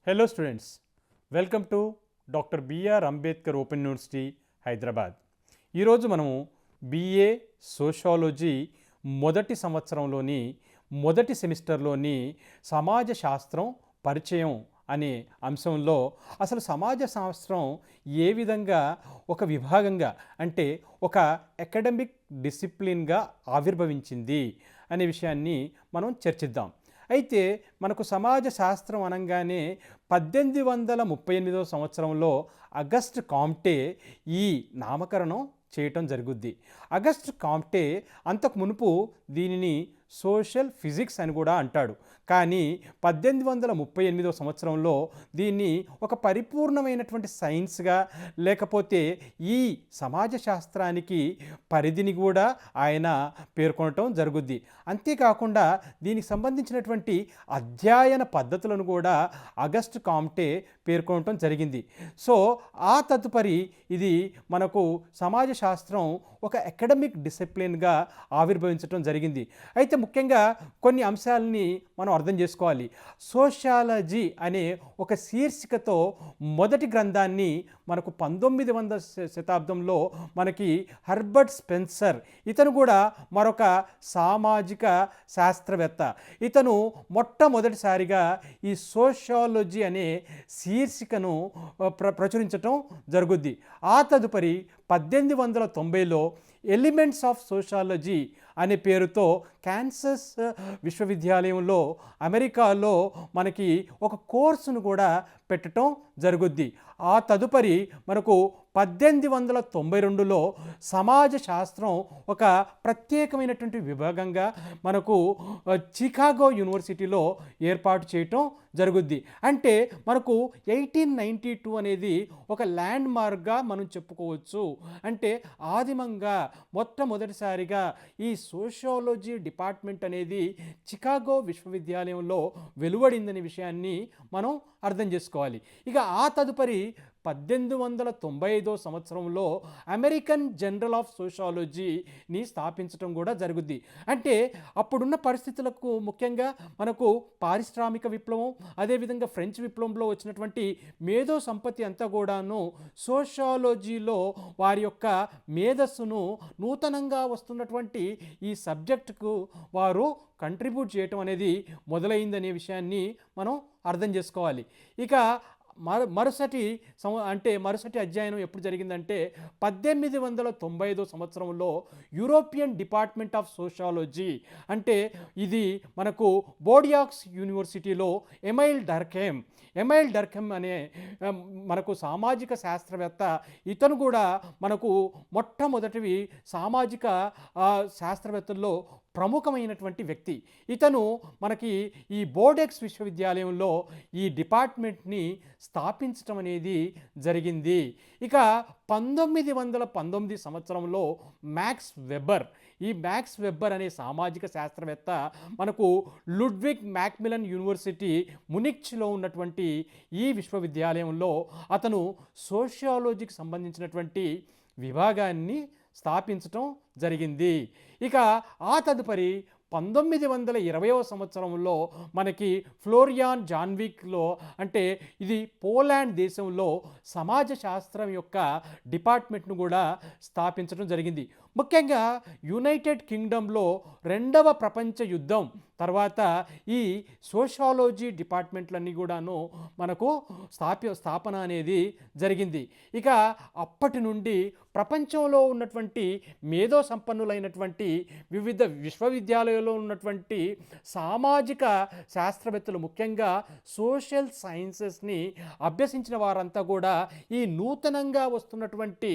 Hello students, welcome to doctor BR Ambedkar open university Hyderabad. ఈరోజు మనము BA sociology మొదటి సంవత్సరంలోని మొదటి సెమిస్టర్లోని సమాజ శాస్త్రం పరిచయం అనే అంశంలో అసలు సమాజ శాస్త్రం ఏ విధంగా ఒక విభాగంగా అంటే ఒక అకాడమిక్ డిసిప్లిన్గా ఆవిర్భవించింది అనే విషయాన్ని మనం చర్చిద్దాం. అయితే మనకు సమాజ శాస్త్రం అనగానే 1838 సంవత్సరంలో అగస్ట్ కాంటే ఈ నామకరణం చేయటం జరుగుద్ది. అగస్ట్ కాంటే అంతకు మునుపు దీనిని సోషల్ ఫిజిక్స్ అని కూడా అంటాడు. కానీ 1838 సంవత్సరంలో దీన్ని ఒక పరిపూర్ణమైనటువంటి సైన్స్గా లేకపోతే ఈ సమాజ శాస్త్రానికి పరిధిని కూడా ఆయన పేర్కొనటం జరుగుద్ది. అంతేకాకుండా దీనికి సంబంధించినటువంటి అధ్యయన పద్ధతులను కూడా అగస్ట్ కాంటే పేర్కొనటం జరిగింది. సో ఆ తదుపరి ఇది మనకు సమాజ శాస్త్రం ఒక అకాడమిక్ డిసిప్లిన్గా ఆవిర్భవించడం జరిగింది. అయితే ముఖ్యంగా కొన్ని అంశాలని మనం అర్థం చేసుకోవాలి. సోషాలజీ అనే ఒక శీర్షికతో మొదటి గ్రంథాన్ని మనకు 19వ శతాబ్దంలో మనకి హెర్బర్ట్ స్పెన్సర్, ఇతను కూడా మరొక సామాజిక శాస్త్రవేత్త, ఇతను మొట్టమొదటిసారిగా ఈ సోషాలజీ అనే శీర్షికను ప్రచురించటం జరుగుద్ది. ఆ తదుపరి 1890లో ఎలిమెంట్స్ ఆఫ్ సోషాలజీ అనే పేరుతో కాన్సాస్ విశ్వవిద్యాలయంలో అమెరికాలో మనకి ఒక కోర్సును కూడా పెట్టడం జరుగుద్ది. ఆ తదుపరి మనకు 1892లో సమాజ శాస్త్రం ఒక ప్రత్యేకమైనటువంటి విభాగంగా మనకు చికాగో యూనివర్సిటీలో ఏర్పాటు చేయటం జరుగుద్ది. అంటే మనకు 1892 అనేది ఒక ల్యాండ్ మార్క్గా మనం చెప్పుకోవచ్చు. అంటే ఆదిమంగా మొట్టమొదటిసారిగా ఈ సోషాలజీ డిపార్ట్మెంట్ అనేది చికాగో విశ్వవిద్యాలయంలో వెలువడిందనే విషయాన్ని మనం అర్థం చేసుకోవాలి. ఇక ఆ తదుపరి 1895 సంవత్సరంలో అమెరికన్ జర్నల్ ఆఫ్ సోషాలజీని స్థాపించడం కూడా జరుగుద్ది. అంటే అప్పుడున్న పరిస్థితులకు ముఖ్యంగా మనకు పారిశ్రామిక విప్లవం, అదేవిధంగా ఫ్రెంచ్ విప్లవంలో వచ్చినటువంటి మేధో సంపత్తి అంతా కూడాను సోషాలజీలో వారి యొక్క మేధస్సును నూతనంగా వస్తున్నటువంటి ఈ సబ్జెక్టుకు వారు కంట్రిబ్యూట్ చేయటం అనేది మొదలైందనే విషయాన్ని మనం అర్థం చేసుకోవాలి. ఇక మరుసటి అధ్యయనం ఎప్పుడు జరిగిందంటే 1895 సంవత్సరంలో యూరోపియన్ డిపార్ట్మెంట్ ఆఫ్ సోషాలజీ, అంటే ఇది మనకు బోర్డియాక్స్ యూనివర్సిటీలో ఎమైల్ డర్కెమ్ అనే మనకు సామాజిక శాస్త్రవేత్త, ఇతను కూడా మనకు మొట్టమొదటివి సామాజిక శాస్త్రవేత్తల్లో ప్రముఖమైనటువంటి వ్యక్తి. ఇతను మనకి ఈ బోర్డెక్స్ విశ్వవిద్యాలయంలో ఈ డిపార్ట్మెంట్ని స్థాపించడం అనేది జరిగింది. ఇక 1919 సంవత్సరంలో ఈ మ్యాక్స్ వెబ్బర్ అనే సామాజిక శాస్త్రవేత్త మనకు లుడ్విగ్ మ్యాక్మిలన్ యూనివర్సిటీ మునిచ్లో ఉన్నటువంటి ఈ విశ్వవిద్యాలయంలో అతను సోషియాలజీకి సంబంధించినటువంటి విభాగాన్ని స్థాపించటం జరిగింది. ఇక ఆ తదుపరి 1920వ సంవత్సరంలో మనకి ఫ్లోరియాన్ జాన్విక్లో, అంటే ఇది పోలాండ్ దేశంలో సమాజ శాస్త్రం యొక్క డిపార్ట్మెంట్ను కూడా స్థాపించడం జరిగింది. ముఖ్యంగా యునైటెడ్ కింగ్డమ్లో 2వ ప్రపంచ యుద్ధం తర్వాత ఈ సోషాలజీ డిపార్ట్మెంట్లన్నీ కూడాను మనకు స్థాపన అనేది జరిగింది. ఇక అప్పటి నుండి ప్రపంచంలో ఉన్నటువంటి మేధో సంపన్నులైనటువంటి వివిధ విశ్వవిద్యాలయాల్లో ఉన్నటువంటి సామాజిక శాస్త్రవేత్తలు, ముఖ్యంగా సోషల్ సైన్సెస్ని అభ్యసించిన వారంతా కూడా ఈ నూతనంగా వస్తున్నటువంటి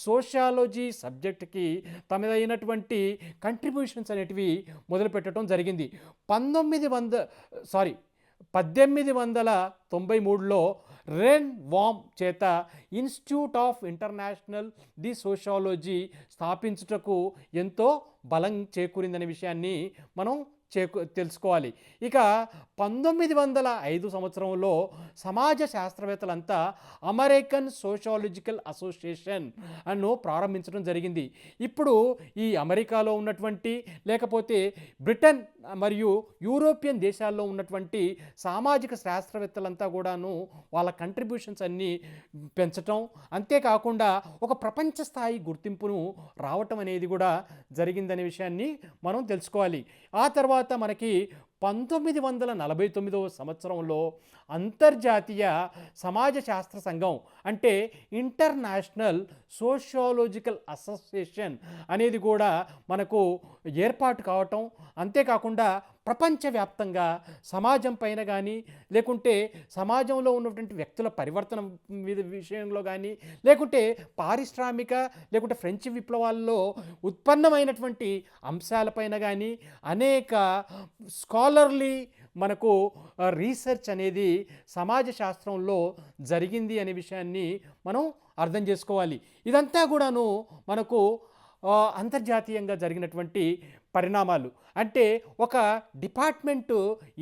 సోషాలజీ సబ్జెక్ట్కి తమదైనటువంటి కంట్రిబ్యూషన్స్ అనేటివి మొదలుపెట్టడం జరిగింది. 1893లో రెన్ వామ్ చేత institute of international the sociology స్థాపించుటకు ఎంతో బలం చేకూరిందనే విషయాన్ని మనం తెలుసుకోవాలి. ఇక 1905 సంవత్సరంలో సమాజ శాస్త్రవేత్తలంతా అమెరికన్ సోషియాలజికల్ అసోసియేషన్ అను ప్రారంభించడం జరిగింది. ఇప్పుడు ఈ అమెరికాలో ఉన్నటువంటి, లేకపోతే బ్రిటన్ మరియు యూరోపియన్ దేశాల్లో ఉన్నటువంటి సామాజిక శాస్త్రవేత్తలంతా కూడాను వాళ్ళ కంట్రిబ్యూషన్స్ అన్నీ పెంచటం, అంతేకాకుండా ఒక ప్రపంచ స్థాయి గుర్తింపును రావటం అనేది కూడా జరిగిందనే విషయాన్ని మనం తెలుసుకోవాలి. ఆ తర్వాత మనకి 1949 సంవత్సరంలో అంతర్జాతీయ సమాజ శాస్త్ర సంఘం అంటే ఇంటర్నేషనల్ సోషియాలజికల్ అసోసియేషన్ అనేది కూడా మనకు ఏర్పాటు కావటం, అంతేకాకుండా ప్రపంచవ్యాప్తంగా సమాజం పైన కానీ, లేకుంటే సమాజంలో ఉన్నటువంటి వ్యక్తుల పరివర్తన విషయంలో కానీ, లేకుంటే పారిశ్రామిక లేకుంటే ఫ్రెంచ్ విప్లవాల్లో ఉత్పన్నమైనటువంటి అంశాలపైన కానీ అనేక స్కాలర్లీ మనకు రీసెర్చ్ అనేది సమాజ శాస్త్రంలో జరిగింది అనే విషయాన్ని మనం అర్థం చేసుకోవాలి. ఇదంతా కూడాను మనకు అంతర్జాతీయంగా జరిగినటువంటి పరిణామాలు. అంటే ఒక డిపార్ట్మెంటు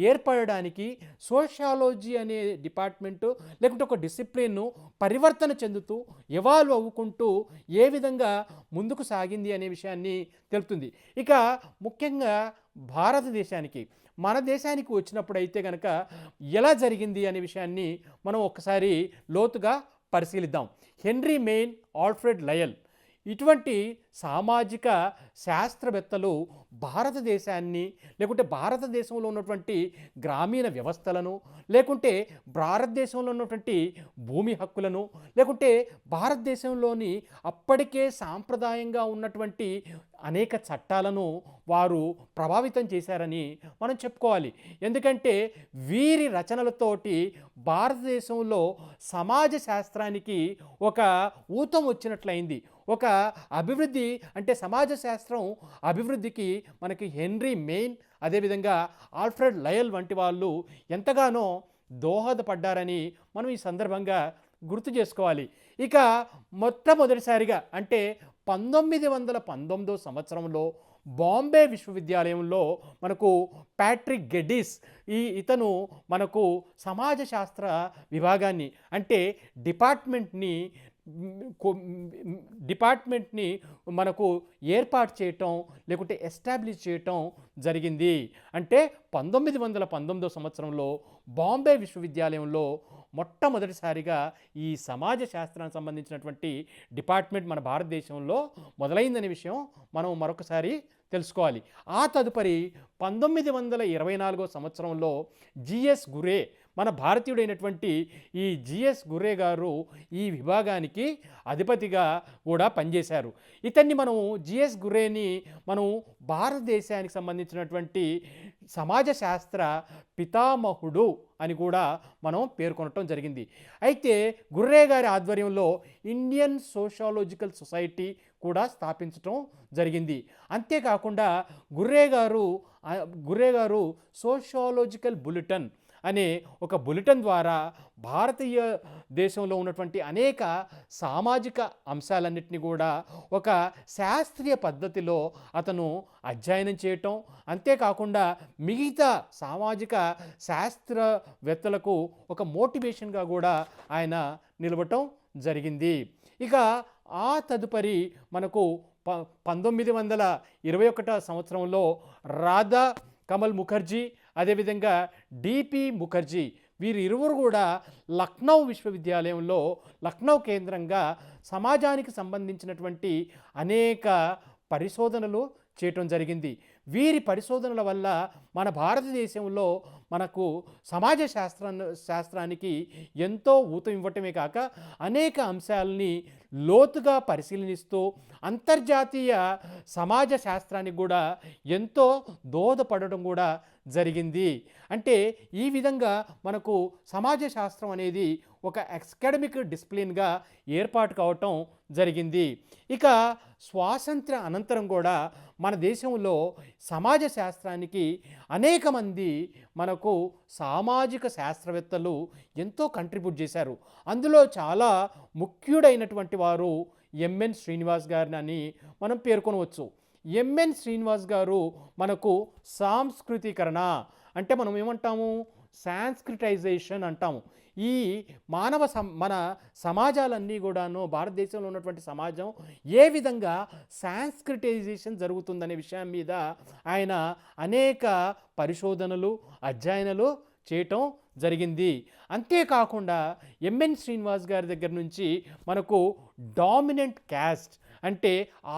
ఏర్పడడానికి సోషియాలజీ అనే డిపార్ట్మెంటు లేకుంటే ఒక డిసిప్లిన్ను పరివర్తన చెందుతూ ఎవాల్వ్ అవ్వుకుంటూ ఏ విధంగా ముందుకు సాగింది అనే విషయాన్ని తెలుపుతుంది. ఇక ముఖ్యంగా భారతదేశానికి, మన దేశానికి వచ్చినప్పుడైతే కనుక ఎలా జరిగింది అనే విషయాన్ని మనం ఒక్కసారి లోతుగా పరిశీలిద్దాం. హెన్రీ మెయిన్, ఆల్ఫ్రెడ్ లయల్ ఇటువంటి సామాజిక శాస్త్రవేత్తలు భారతదేశాన్ని, లేకుంటే భారతదేశంలో ఉన్నటువంటి గ్రామీణ వ్యవస్థలను, లేకుంటే భారతదేశంలో ఉన్నటువంటి భూమి హక్కులను, లేకుంటే భారతదేశంలోని అప్పటికే సాంప్రదాయంగా ఉన్నటువంటి అనేక చట్టాలను వారు ప్రభావితం చేశారని మనం చెప్పుకోవాలి. ఎందుకంటే వీరి రచనలతోటి భారతదేశంలో సమాజ శాస్త్రానికి ఒక ఊతం వచ్చినట్లయింది. ఒక అభివృద్ధి అంటే సమాజ శాస్త్రం అభివృద్ధికి మనకి హెన్రీ మెయిన్, అదేవిధంగా ఆల్ఫ్రెడ్ లయల్ వంటి వాళ్ళు ఎంతగానో దోహదపడ్డారని మనం ఈ సందర్భంగా గుర్తు చేసుకోవాలి. ఇక మొట్టమొదటిసారిగా అంటే 1919 సంవత్సరంలో బాంబే విశ్వవిద్యాలయంలో మనకు ప్యాట్రిక్ గెడ్డిస్ ఇతను మనకు సమాజ శాస్త్ర విభాగాన్ని అంటే డిపార్ట్మెంట్ని మనకు ఏర్పాటు చేయటం, లేకుంటే ఎస్టాబ్లిష్ చేయటం జరిగింది. అంటే 1919 సంవత్సరంలో బాంబే విశ్వవిద్యాలయంలో మొట్టమొదటిసారిగా ఈ సమాజ శాస్త్రానికి సంబంధించినటువంటి డిపార్ట్మెంట్ మన భారతదేశంలో మొదలైందనే విషయం మనం మరొకసారి తెలుసుకోవాలి. ఆ తదుపరి 1924 సంవత్సరంలో జిఎస్ గురే, మన భారతీయుడైనటువంటి ఈ జిఎస్ గురే గారు ఈ విభాగానికి అధిపతిగా కూడా పనిచేశారు. ఇతన్ని మనం జిఎస్ గురేని మనం భారతదేశానికి సంబంధించినటువంటి సమాజ శాస్త్ర పితామహుడు అని కూడా మనం పేర్కొనటం జరిగింది. అయితే గుర్రే గారి ఆధ్వర్యంలో ఇండియన్ సోషియాలజికల్ సొసైటీ కూడా స్థాపించటం జరిగింది. అంతేకాకుండా గుర్రే గారు సోషియాలజికల్ బులెటిన్ అనే ఒక బులెటిన్ ద్వారా భారతీయ దేశంలో ఉన్నటువంటి అనేక సామాజిక అంశాలన్నింటినీ కూడా ఒక శాస్త్రీయ పద్ధతిలో అతను అధ్యయనం చేయటం, అంతేకాకుండా మిగతా సామాజిక శాస్త్రవేత్తలకు ఒక మోటివేషన్గా కూడా ఆయన నిలవటం జరిగింది. ఇక ఆ తదుపరి మనకు 1921 సంవత్సరంలో రాధా కమల్ ముఖర్జీ, అదేవిధంగా డిపి ముఖర్జీ వీరిరువురు కూడా లక్నో విశ్వవిద్యాలయంలో, లక్నో కేంద్రంగా సమాజానికి సంబంధించినటువంటి అనేక పరిశోధనలు చేయటం జరిగింది. వీరి పరిశోధనల వల్ల మన భారతదేశంలో మనకు సమాజ శాస్త్రానికి ఎంతో ఊతం ఇవ్వటమే కాక అనేక అంశాలని లోతుగా పరిశీలనిస్తూ అంతర్జాతీయ సమాజ శాస్త్రానికి కూడా ఎంతో దోహదపడటం కూడా జరిగింది. అంటే ఈ విధంగా మనకు సమాజ శాస్త్రం అనేది ఒక అకాడమిక్ డిసిప్లిన్గా ఏర్పాటు కావటం జరిగింది. ఇక స్వాతంత్ర అనంతరం కూడా మన దేశంలో సమాజ శాస్త్రానికి అనేక మంది మనకు సామాజిక శాస్త్రవేత్తలు ఎంతో కంట్రిబ్యూట్ చేశారు. అందులో చాలా ముఖ్యుడైనటువంటి వారు ఎంఎన్ శ్రీనివాస్ గారిని అని మనం పేర్కొనవచ్చు. ఎంఎన్ శ్రీనివాస్ గారు మనకు సాంస్కృతీకరణ అంటే మనం ఏమంటాము, సాంస్క్రిటైజేషన్ అంటాము. ఈ మన సమాజాలన్నీ కూడాను, భారతదేశంలో ఉన్నటువంటి సమాజం ఏ విధంగా సాంస్క్రిటైజేషన్ జరుగుతుందనే విషయం మీద ఆయన అనేక పరిశోధనలు, అధ్యయనాలు చేయటం జరిగింది. అంతేకాకుండా ఎంఎన్ శ్రీనివాస్ గారి దగ్గర నుంచి మనకు డామినెంట్ క్యాస్ట్ అంటే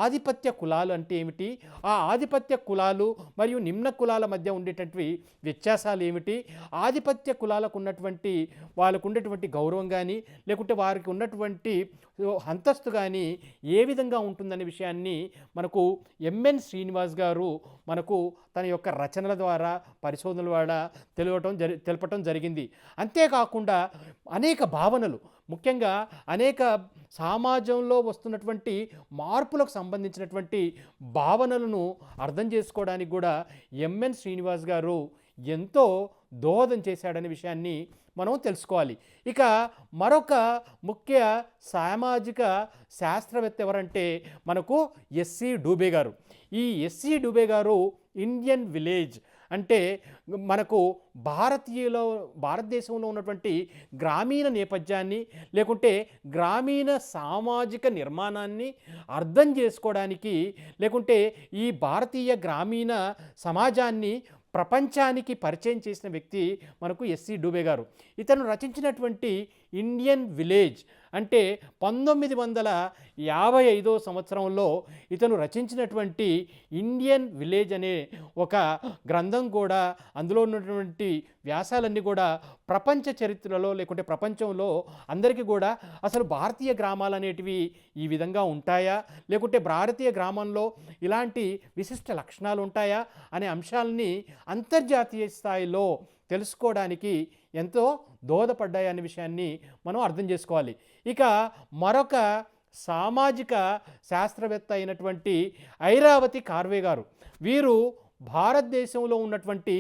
ఆధిపత్య కులాలు అంటే ఏమిటి, ఆ ఆధిపత్య కులాలు మరియు నిమ్న కులాల మధ్య ఉండేటటువంటి వ్యత్యాసాలు ఏమిటి, ఆధిపత్య కులాలకు ఉన్నటువంటి వాళ్ళకు ఉండేటువంటి గౌరవం కానీ లేకుంటే వారికి ఉన్నటువంటి అంతస్తు కానీ ఏ విధంగా ఉంటుందనే విషయాన్ని మనకు ఎంఎన్ శ్రీనివాస్ గారు మనకు తన యొక్క రచనల ద్వారా, పరిశోధనల ద్వారా తెలపటం జరిగింది. అంతేకాకుండా అనేక భావనలు, ముఖ్యంగా అనేక సమాజంలో వస్తున్నటువంటి మార్పులకు సంబంధించినటువంటి భావనలను అర్థం చేసుకోవడానికి కూడా ఎంఎన్ శ్రీనివాస్ గారు ఎంతో దోహదం చేశాడనే విషయాన్ని మనం తెలుసుకోవాలి. ఇక మరొక ముఖ్య సామాజిక శాస్త్రవేత్త ఎవరంటే మనకు ఎస్సి డూబే గారు. ఈ ఎస్సి డూబే గారు ఇండియన్ విలేజ్ అంటే మనకు భారతదేశంలో ఉన్నటువంటి గ్రామీణ నేపథ్యాన్ని లేకుంటే గ్రామీణ సామాజిక నిర్మాణాన్ని అర్థం చేసుకోవడానికి లేకుంటే ఈ భారతీయ గ్రామీణ సమాజాన్ని ప్రపంచానికి పరిచయం చేసిన వ్యక్తి మనకు ఎస్సి డూబే గారు. ఇతను రచించినటువంటి ఇండియన్ విలేజ్ అంటే 1955 సంవత్సరంలో ఇతను రచించినటువంటి ఇండియన్ విలేజ్ అనే ఒక గ్రంథం కూడా, అందులో ఉన్నటువంటి వ్యాసాలన్నీ కూడా ప్రపంచ చరిత్రలో లేకుంటే ప్రపంచంలో అందరికీ కూడా అసలు భారతీయ గ్రామాలు అనేటివి ఈ విధంగా ఉంటాయా, లేకుంటే భారతీయ గ్రామంలో ఇలాంటి విశిష్ట లక్షణాలు ఉంటాయా అనే అంశాలని అంతర్జాతీయ స్థాయిలో తెలుసుకోవడానికి ఎంతో దోహదపడ్డాయనే విషయాన్ని మనం అర్థం చేసుకోవాలి. ఇక మరొక సామాజిక శాస్త్రవేత్త అయినటువంటి ఐరావతి కార్వే గారు, వీరు భారతదేశంలో ఉన్నటువంటి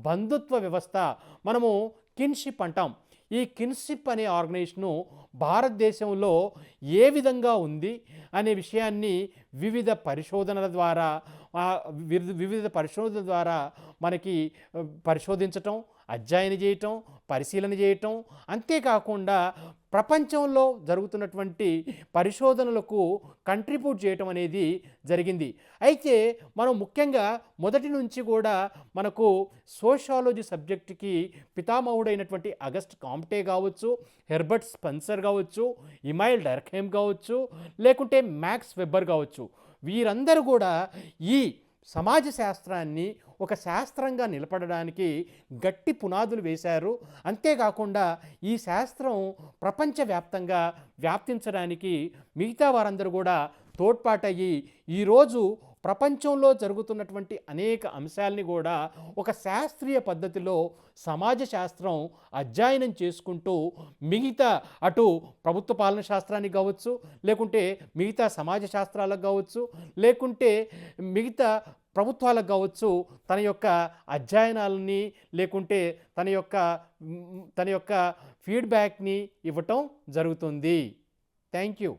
బంధుత్వ వ్యవస్థ, మనము కిన్షిప్ అంటాం, ఈ కిన్షిప్ అనే ఆర్గనైజేషను భారతదేశంలో ఏ విధంగా ఉంది అనే విషయాన్ని వివిధ పరిశోధనల ద్వారా మనకి పరిశోధించటం, అధ్యయనం చేయటం, పరిశీలన చేయటం, అంతేకాకుండా ప్రపంచంలో జరుగుతున్నటువంటి పరిశోధనలకు కంట్రిబ్యూట్ చేయటం అనేది జరిగింది. అయితే మనం ముఖ్యంగా మొదటి నుంచి కూడా మనకు సోషాలజీ సబ్జెక్టుకి పితామహుడైనటువంటి అగస్ట్ కాంటే కావచ్చు, హెర్బర్ట్ స్పెన్సర్ కావచ్చు, ఇమైల్ డర్ఖైమ్ కావచ్చు, లేకుంటే మ్యాక్స్ వెబ్బర్ కావచ్చు, వీరందరూ కూడా ఈ సమాజ శాస్త్రాన్ని ఒక శాస్త్రంగా నిలబడడానికి గట్టి పునాదులు వేశారు. అంతేకాకుండా ఈ శాస్త్రం ప్రపంచవ్యాప్తంగా వ్యాప్తించడానికి మిగతా వారందరూ కూడా తోడ్పాటయ్యి ఈరోజు ప్రపంచంలో జరుగుతున్నటువంటి అనేక అంశాలని కూడా ఒక శాస్త్రీయ పద్ధతిలో సమాజ శాస్త్రం అధ్యయనం చేసుకుంటూ మిగతా అటు ప్రభుత్వ పాలన శాస్త్రానికి కావచ్చు, లేకుంటే మిగతా సమాజ శాస్త్రాలకు కావచ్చు, లేకుంటే మిగతా ప్రభుత్వాలకు కావచ్చు, తన యొక్క అధ్యయనాలని లేకుంటే తన యొక్క ఫీడ్బ్యాక్ని ఇవ్వటం జరుగుతుంది. Thank you.